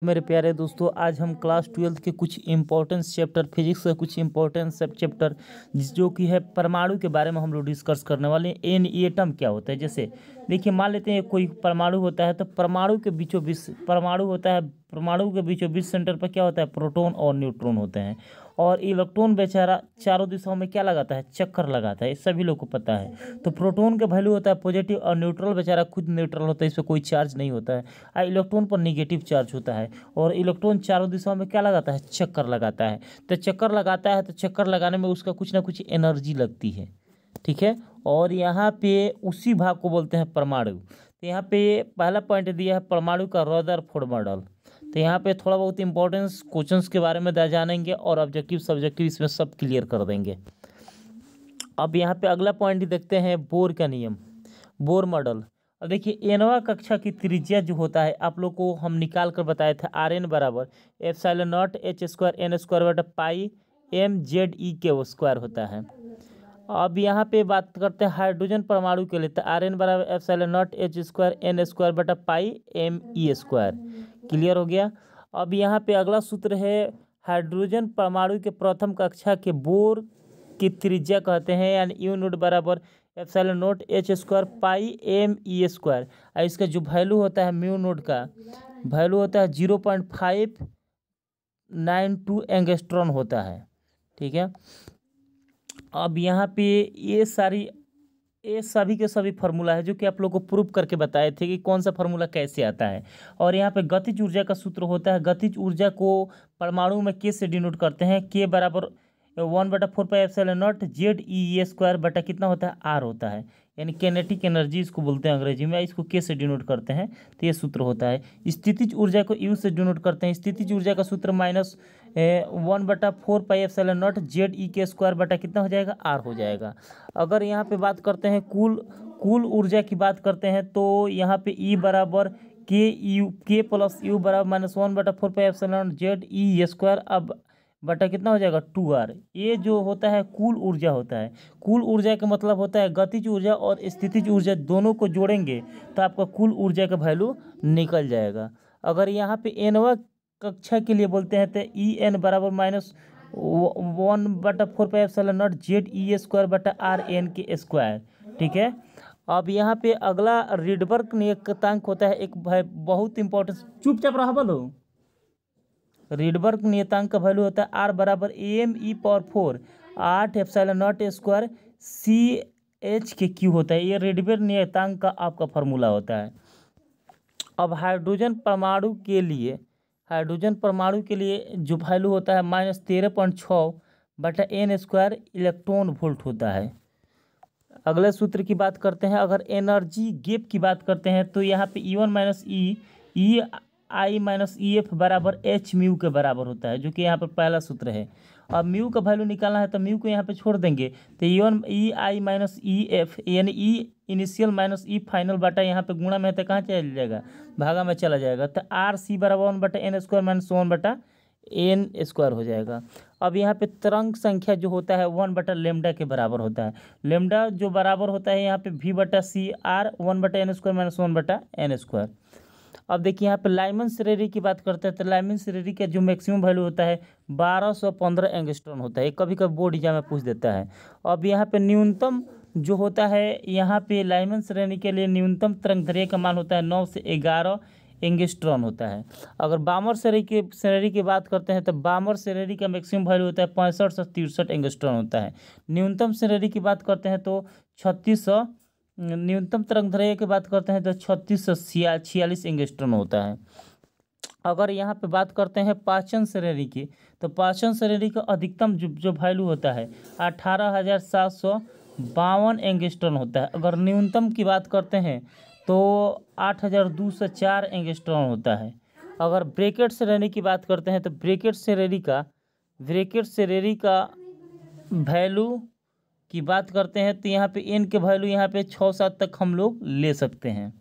मेरे प्यारे दोस्तों, आज हम क्लास 12 के कुछ इम्पोर्टेंस चैप्टर फिजिक्स का कुछ इम्पोर्टेंस सब चैप्टर जो कि है परमाणु के बारे में हम लोग डिस्कस करने वाले हैं। एटम क्या होता है, जैसे देखिए मान लेते हैं कोई परमाणु होता है तो परमाणु के बीचों बीच परमाणु होता है। परमाणु के बीचों बीच सेंटर पर क्या होता है, प्रोटॉन और न्यूट्रॉन होते हैं। और इलेक्ट्रॉन बेचारा चारों दिशाओं में क्या लगाता है, चक्कर लगाता है, ये सभी लोग को पता है। तो प्रोटॉन का वैल्यू होता है पॉजिटिव और न्यूट्रल बेचारा खुद न्यूट्रल होता है, इस पर कोई चार्ज नहीं होता है। और इलेक्ट्रॉन पर निगेटिव चार्ज होता है। और इलेक्ट्रॉन चारों दिशाओं में क्या लगाता है, चक्कर लगाता है। तो चक्कर लगाता है तो चक्कर लगाने में उसका कुछ ना कुछ एनर्जी लगती है, ठीक है। और यहाँ पे उसी भाग को बोलते हैं परमाणु। तो यहाँ पे पहला पॉइंट दिया है परमाणु का रदरफोर्ड मॉडल। तो यहाँ पे थोड़ा बहुत इंपॉर्टेंस क्वेश्चंस के बारे में जानेंगे और ऑब्जेक्टिव सब्जेक्टिव इसमें सब क्लियर कर देंगे। अब यहाँ पे अगला पॉइंट देखते हैं बोर का नियम, बोर मॉडल। अब देखिए एनवा कक्षा की त्रिज्या जो होता है आप लोग को हम निकाल कर बताए थे, आर एन बराबर epsilon naught H square N square बटा पाई एम जेड ई के वो स्क्वायर होता है। अब यहाँ पे बात करते हैं हाइड्रोजन परमाणु के लिए, तो आर एन बराबर epsilon naught H square N square बटा pi M E square. Clear हो गया। अब यहाँ पे अगला सूत्र है हाइड्रोजन परमाणु के प्रथम कक्षा के बोर की त्रिज्या कहते हैं, यानी यू नोट बराबर epsilon naught H square pi M E square. और इसका जो वैल्यू होता है म्यू नोट का वैल्यू होता है 0.592 एंगस्ट्रॉन होता है, ठीक है। अब यहाँ पे ये सभी के सभी फार्मूला है जो कि आप लोग को प्रूफ करके बताए थे कि कौन सा फार्मूला कैसे आता है। और यहाँ पे गतिज ऊर्जा का सूत्र होता है। गतिज ऊर्जा को परमाणु में के से डिनोट करते हैं, के बराबर 1/4πε0 जेड ई स्क्वायर बटा कितना होता है, आर होता है। यानी कैनेटिक एनर्जी इसको बोलते हैं अंग्रेजी में, इसको के से डिनोट करते हैं। तो ये सूत्र होता है। स्थितिज ऊर्जा को यू से डिनोट करते हैं। स्थितिज ऊर्जा का सूत्र -1/4πε0 जेड ई के स्क्वायर बटा कितना हो जाएगा, आर हो जाएगा। अगर यहाँ पे बात करते हैं कुल ऊर्जा की बात करते हैं तो यहाँ पे ई बराबर के प्लस यू बराबर -1/4πε0 जेड ई स्क्वायर अब बटा कितना हो जाएगा 2r। ये जो होता है कुल ऊर्जा होता है। कुल ऊर्जा का मतलब होता है गतिज ऊर्जा और स्थितिज ऊर्जा दोनों को जोड़ेंगे तो आपका कुल ऊर्जा का वैल्यू निकल जाएगा। अगर यहाँ पे एनवा कक्षा के लिए बोलते हैं तो ई एन बराबर -1/4πε0 जेड ई स्क्वायर बटा आर एन के स्क्वायर, ठीक है। अब यहाँ पे अगला रिडबर्ग नियतांक होता है, एक बहुत इंपॉर्टेंट, चुपचाप रहा बोलो। रिडबर्ग नियतांक का वैल्यू होता है आर बराबर M E power 4 8 epsilon naught square C H के क्यू होता है। ये रिडबर्ग नियतांक का आपका फार्मूला होता है। अब हाइड्रोजन परमाणु के लिए जो वैल्यू होता है -13.6 बटा एन स्क्वायर इलेक्ट्रॉन वोल्ट होता है। अगले सूत्र की बात करते हैं। अगर एनर्जी गैप की बात करते हैं तो यहाँ पे E1 माइनस ई आई माइनस ई एफ बराबर एच म्यू के बराबर होता है, जो कि यहाँ पर पहला सूत्र है। अब म्यू का वैल्यू निकालना है तो म्यू को यहाँ पे छोड़ देंगे तो E1 ई आई माइनस ई एफ यानी ई इनिशियल माइनस ई फाइनल बटा यहाँ पे गुणा में तो कहाँ चला जाएगा, भागा में चला जाएगा। तो आर सी बराबर 1/n square minus 1/n square हो जाएगा। अब यहाँ पे तरंग संख्या जो होता है 1/λ के बराबर होता है। लैम्डा जो बराबर होता है यहाँ पे v/c r 1/n square minus 1/n square. अब देखिए यहाँ पे लाइमन श्रेणी की बात करते हैं तो लाइमन श्रेणी का जो मैक्सिमम वैल्यू होता है 1215 एंगस्ट्रॉन होता है। कभी कभी बोर्ड एग्जाम में पूछ देता है। अब यहाँ पे न्यूनतम जो होता है, यहाँ पे लाइमन श्रेणी के लिए न्यूनतम तरंगदैर्घ्य का मान होता है 9 से 11 एंगस्ट्रॉन होता है। अगर बामर श्रेणी की बात करते हैं तो बामर श्रेणी का मैक्सिमम वैल्यू होता है 65 से 63 एंगस्ट्रॉन होता है। न्यूनतम श्रेणी की बात करते हैं तो 3600 न्यूनतम तरंगदैर्घ्य की बात करते हैं तो 36 से 46 एंगस्ट्रॉन होता है। अगर यहाँ पे बात करते हैं पाचन श्रेणी की तो पाचन श्रेणी का अधिकतम जो वैल्यू होता है 18,752 एंगस्ट्रॉन होता है। अगर न्यूनतम की बात करते हैं तो 8,204 एंगस्ट्रॉन होता है। अगर ब्रैकेट श्रेणी की बात करते हैं तो ब्रैकेट श्रेणी का वैल्यू की बात करते हैं तो यहाँ पे एन के वैल्यू यहाँ पे 6-7 तक हम लोग ले सकते हैं।